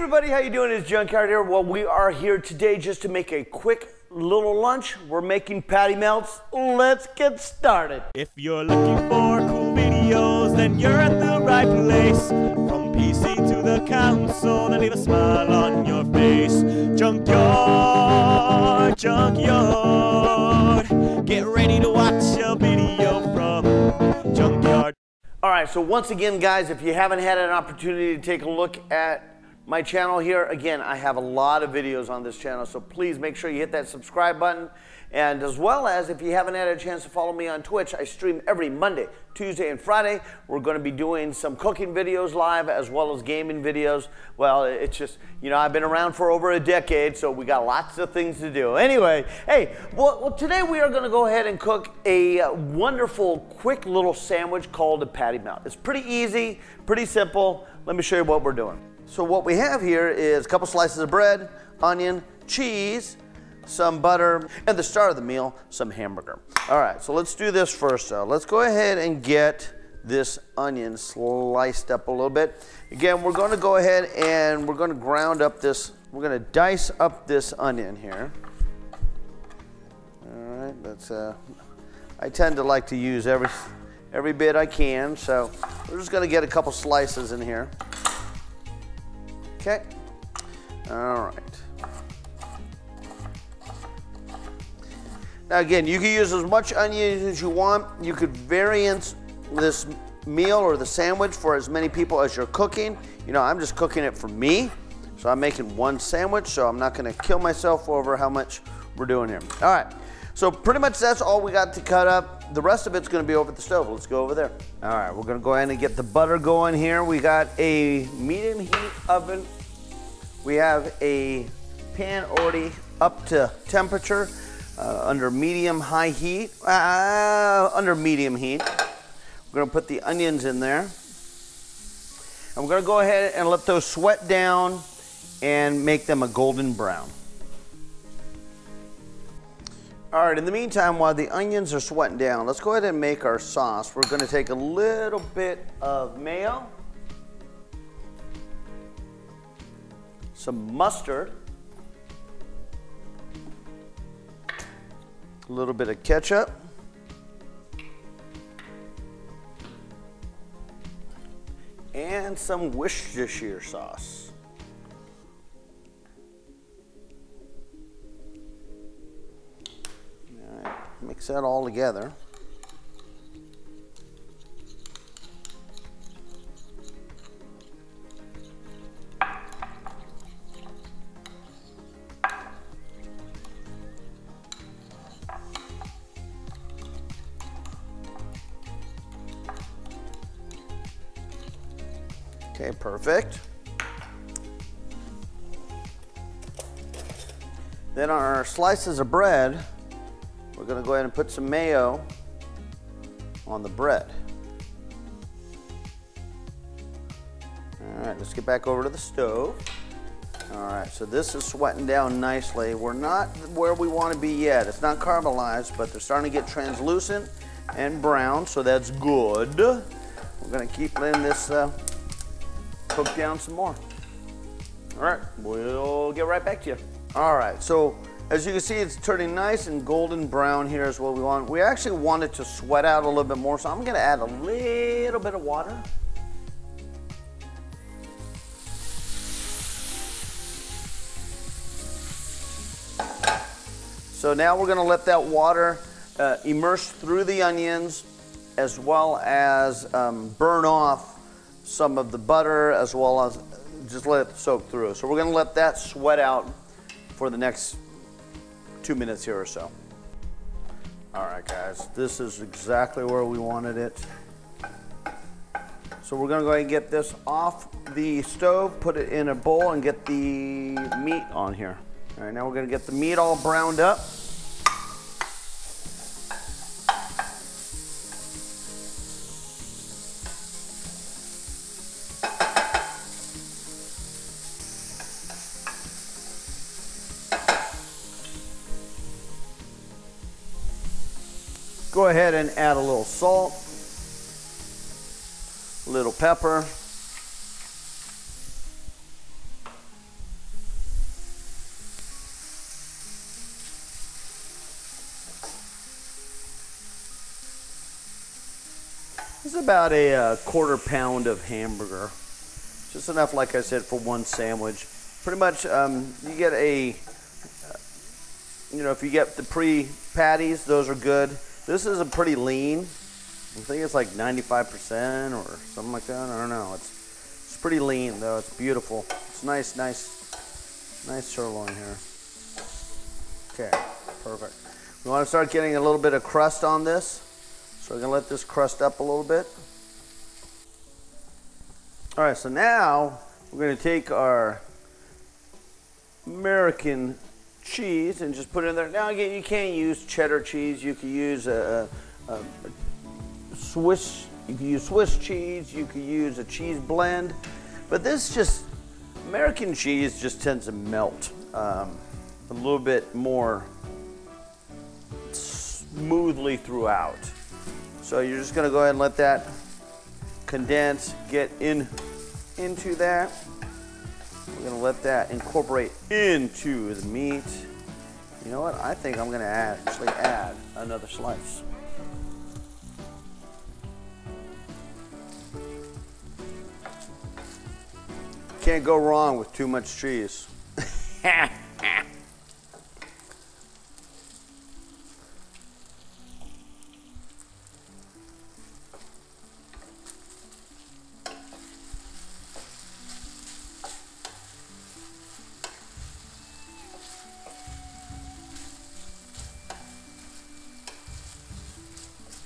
everybody, how you doing? It's Junkyard here. Well, we are here today just to make a quick little lunch. We're making patty melts. Let's get started. If you're looking for cool videos, then you're at the right place. From PC to the console, then leave a smile on your face. Junkyard, Junkyard. Get ready to watch a video from Junkyard. All right, so once again, guys, if you haven't had an opportunity to take a look at my channel here, again, I have a lot of videos on this channel, so please make sure you hit that subscribe button. And as well as, if you haven't had a chance to follow me on Twitch, I stream every Monday, Tuesday, and Friday. We're going to be doing some cooking videos live as well as gaming videos. Well, it's just, you know, I've been around for over a decade, so we got lots of things to do. Anyway, hey, well today we are going to go ahead and cook a wonderful, quick little sandwich called a patty melt. It's pretty easy, pretty simple. Let me show you what we're doing. So what we have here is a couple slices of bread, onion, cheese, some butter, and the star of the meal, some hamburger. All right, so let's do this first though. Let's go ahead and get this onion sliced up a little bit. Again, we're going to go ahead and we're going to ground up this, we're going to dice up this onion here. All right, that's, I tend to like to use every bit I can, so we're just going to get a couple slices in here. Okay, all right. Now again, you can use as much onion as you want. You could variance this meal or the sandwich for as many people as you're cooking. You know, I'm just cooking it for me. So I'm making one sandwich, so I'm not gonna kill myself over how much we're doing here. All right, so pretty much that's all we got to cut up. The rest of it's gonna be over at the stove. Let's go over there. All right, we're gonna go ahead and get the butter going here. We got a medium heat oven. We have a pan already up to temperature. Under medium-high heat, under medium heat. We're gonna put the onions in there. And we're gonna go ahead and let those sweat down and make them a golden brown. All right, in the meantime, while the onions are sweating down, let's go ahead and make our sauce. We're gonna take a little bit of mayo, some mustard, a little bit of ketchup, and some Worcestershire sauce. All right, mix that all together. Okay, perfect. Then on our slices of bread, we're gonna go ahead and put some mayo on the bread. All right, let's get back over to the stove. All right, so this is sweating down nicely. We're not where we want to be yet. It's not caramelized, but they're starting to get translucent and brown, so that's good. We're gonna keep letting this cook down some more. All right, we'll get right back to you. All right, so as you can see, it's turning nice and golden brown here is what we want. We actually want it to sweat out a little bit more, so I'm gonna add a little bit of water. So now we're gonna let that water immerse through the onions as well as burn off some of the butter, as well as just let it soak through. So we're gonna let that sweat out for the next 2 minutes here or so. All right, guys, this is exactly where we wanted it. So we're gonna go ahead and get this off the stove, put it in a bowl, and get the meat on here. All right, now we're gonna get the meat all browned up. Go ahead and add a little salt, a little pepper, This is about a quarter pound of hamburger. Just enough, like I said, for one sandwich. Pretty much, you get a, if you get the pre-patties, those are good. This is a pretty lean. I think it's like 95% or something like that. I don't know. It's pretty lean though. It's beautiful. It's nice sirloin here. Okay, perfect. We want to start getting a little bit of crust on this. So we're gonna let this crust up a little bit. All right, so now we're gonna take our American cheese and just put it in there. Now again, you can't use cheddar cheese. You could use a Swiss. You could use Swiss cheese. You could use a cheese blend. But this just American cheese just tends to melt a little bit more smoothly throughout. So you're just gonna go ahead and let that condense, get into that. We're gonna let that incorporate into the meat. You know what? I think I'm gonna actually add another slice. Can't go wrong with too much cheese.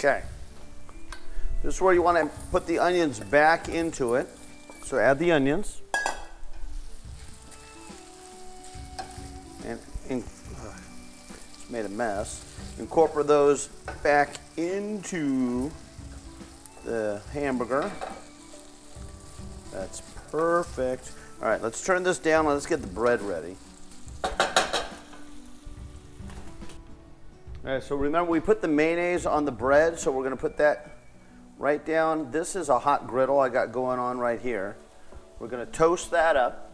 Okay, this is where you want to put the onions back into it. So add the onions. And it's made a mess. Incorporate those back into the hamburger. That's perfect. All right, let's turn this down and let's get the bread ready. All right, so remember we put the mayonnaise on the bread, so we're gonna put that right down. This is a hot griddle I got going on right here. We're gonna toast that up.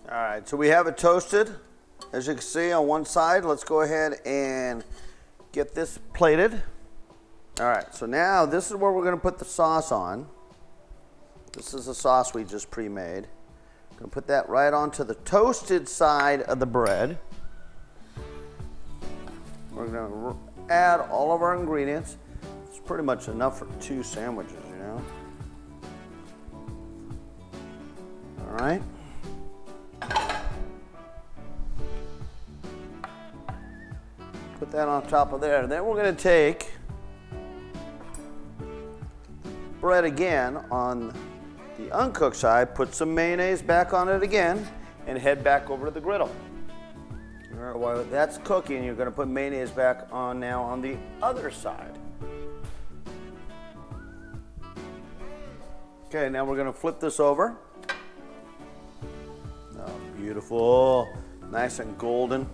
All right, so we have it toasted, as you can see on one side. Let's go ahead and get this plated. All right, so now this is where we're gonna put the sauce on. This is the sauce we just pre-made. Gonna put that right onto the toasted side of the bread. We're gonna add all of our ingredients. It's pretty much enough for 2 sandwiches, you know. All right. Put that on top of there. Then we're gonna take bread again on the uncooked side, put some mayonnaise back on it again, and head back over to the griddle. All right, while that's cooking, you're gonna put mayonnaise back on now on the other side. Okay, now we're gonna flip this over. Oh, beautiful, nice and golden.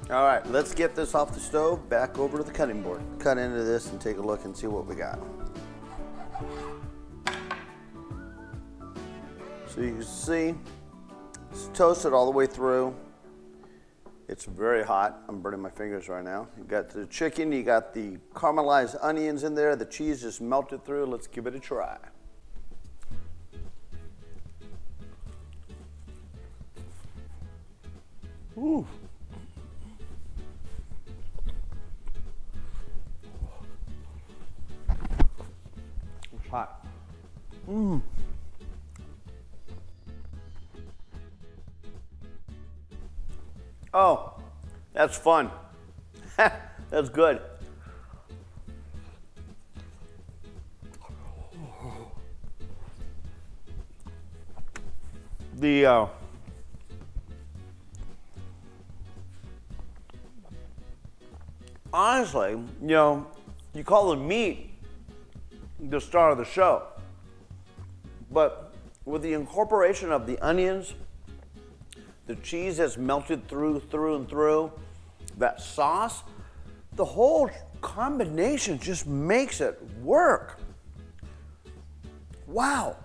All right, let's get this off the stove, back over to the cutting board. Cut into this and take a look and see what we got. So you can see, it's toasted all the way through. It's very hot. I'm burning my fingers right now. You got the chicken, you got the caramelized onions in there, the cheese just melted through. Let's give it a try. Ooh. Hot. Mmm. Oh, that's fun. That's good. Honestly, you know, you call the meat the star of the show, but with the incorporation of the onions, the cheese has melted through and through, that sauce, the whole combination just makes it work. Wow.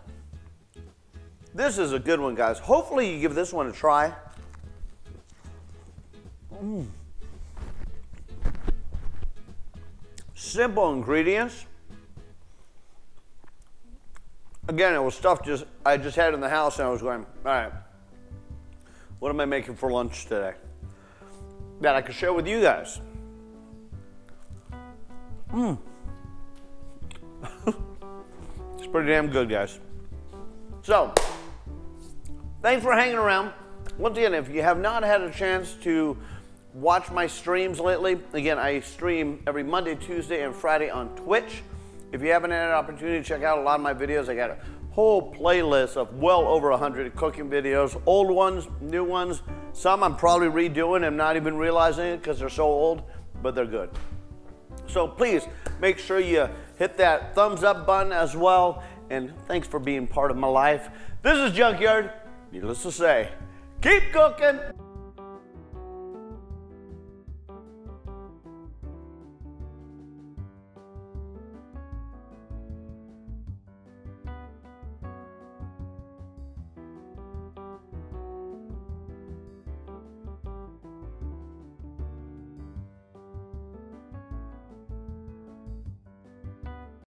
This is a good one, guys. Hopefully you give this one a try. Simple ingredients. Again, it was stuff I just had in the house, and I was going, all right, what am I making for lunch today that I could share with you guys? It's pretty damn good, guys. So, thanks for hanging around. Once again, if you have not had a chance to watch my streams lately, again, I stream every Monday, Tuesday, and Friday on Twitch. If you haven't had an opportunity to check out a lot of my videos, I got a whole playlist of well over 100 cooking videos, old ones, new ones. Some I'm probably redoing and not even realizing it because they're so old, but they're good. So please make sure you hit that thumbs up button as well. And thanks for being part of my life. This is Junkyard. Needless to say, keep cooking.